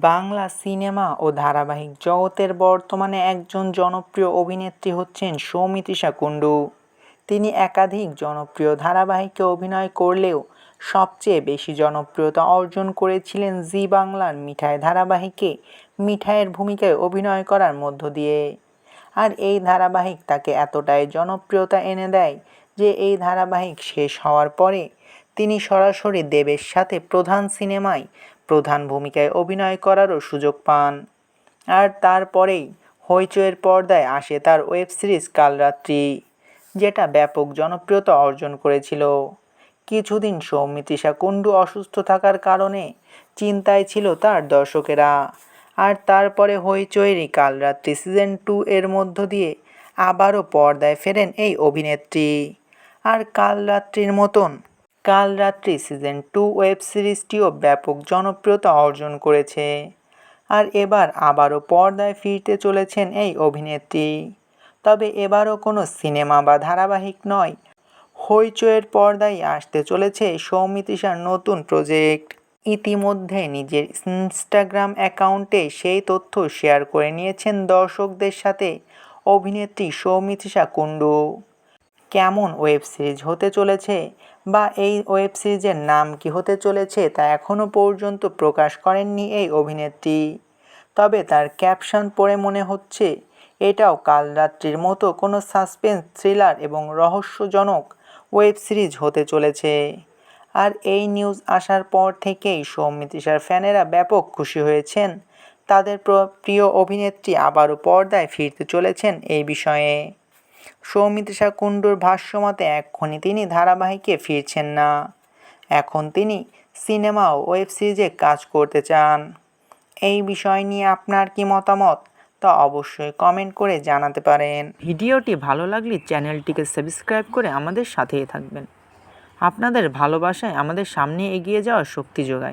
Bangla cinema ও ধারাবাহিক জগতের বর্তমানে একজন জনপ্রিয় অভিনেত্রী হচ্ছেন সৌমিত্রিষা কুণ্ডু। তিনি একাধিক জনপ্রিয় ধারাবাহিকে অভিনয় করলেও সবচেয়ে বেশি জনপ্রিয়তা অর্জন করেছিলেন জি বাংলার মিঠাই ধারাবাহিকে মিঠাইয়ের ভূমিকায় অভিনয় করার মধ্য দিয়ে। আর এই ধারাবাহিক তাকে এতটাই জনপ্রিয়তা এনে দেয় যে এই ধারাবাহিক শেষ হওয়ার পরে তিনি সরাসরি দেবের সাথে প্রধান সিনেমায় প্রধান ভূমিকায় অভিনয় করারও সুযোগ পান। আর তারপরেই হইচইয়ের পর্দায় আসে তার ওয়েব সিরিজ কালরাত্রি, যেটা ব্যাপক জনপ্রিয়তা অর্জন করেছিল। কিছুদিন সৌমিত্রিষা কুণ্ডু অসুস্থ থাকার কারণে চিন্তায় ছিল তার দর্শকেরা। আর তারপরে হইচইয়েরই কালরাত্রি সিজন 2 এর মধ্য দিয়ে আবারও পর্দায় ফেরেন এই অভিনেত্রী। আর কালরাত্রির মতন কালরাত্রি সিজন 2 ওয়েব সিরিজটিও ব্যাপক জনপ্রিয়তা অর্জন করেছে। আর এবার আবারও পর্দায় ফিরতে চলেছেন এই অভিনেত্রী। তবে এবারও কোনো সিনেমা বা ধারাবাহিক নয়, হইচইয়ের পর্দায় আসতে চলেছে সৌমিত্রিষার নতুন প্রজেক্ট। ইতিমধ্যে নিজের ইনস্টাগ্রাম অ্যাকাউন্টে সেই তথ্য শেয়ার করে নিয়েছেন দর্শকদের সাথে অভিনেত্রী সৌমিত্রিষা কুণ্ডু। কেমন ওয়েব সিরিজ হতে চলেছে বা এই ওয়েব সিরিজের নাম কী হতে চলেছে তা এখনও পর্যন্ত প্রকাশ করেননি এই অভিনেত্রী। তবে তার ক্যাপশন পড়ে মনে হচ্ছে এটাও কালরাত্রির মতো কোনো সাসপেন্স থ্রিলার এবং রহস্যজনক ওয়েব সিরিজ হতে চলেছে। আর এই নিউজ আসার পর থেকেই সৌমিত্রিষার ফ্যানেরা ব্যাপক খুশি হয়েছেন। তাদের প্রিয় অভিনেত্রী আবারও পর্দায় ফিরতে চলেছেন এই বিষয়ে। সৌমিত্রিষা কুণ্ডুর ভাষ্যমতে এক্ষুনি তিনি ধারাবাহিকে ফিরছেন না, এখন তিনি সিনেমা ও ওয়েব সিরিজে কাজ করতে চান। এই বিষয় নিয়ে আপনার কি মতামত তা অবশ্যই কমেন্ট করে জানাতে পারেন। ভিডিওটি ভালো লাগলে চ্যানেলটিকে সাবস্ক্রাইব করে আমাদের সাথেই থাকবেন। আপনাদের ভালোবাসায় আমাদের সামনে এগিয়ে যাওয়ার শক্তি যোগায়।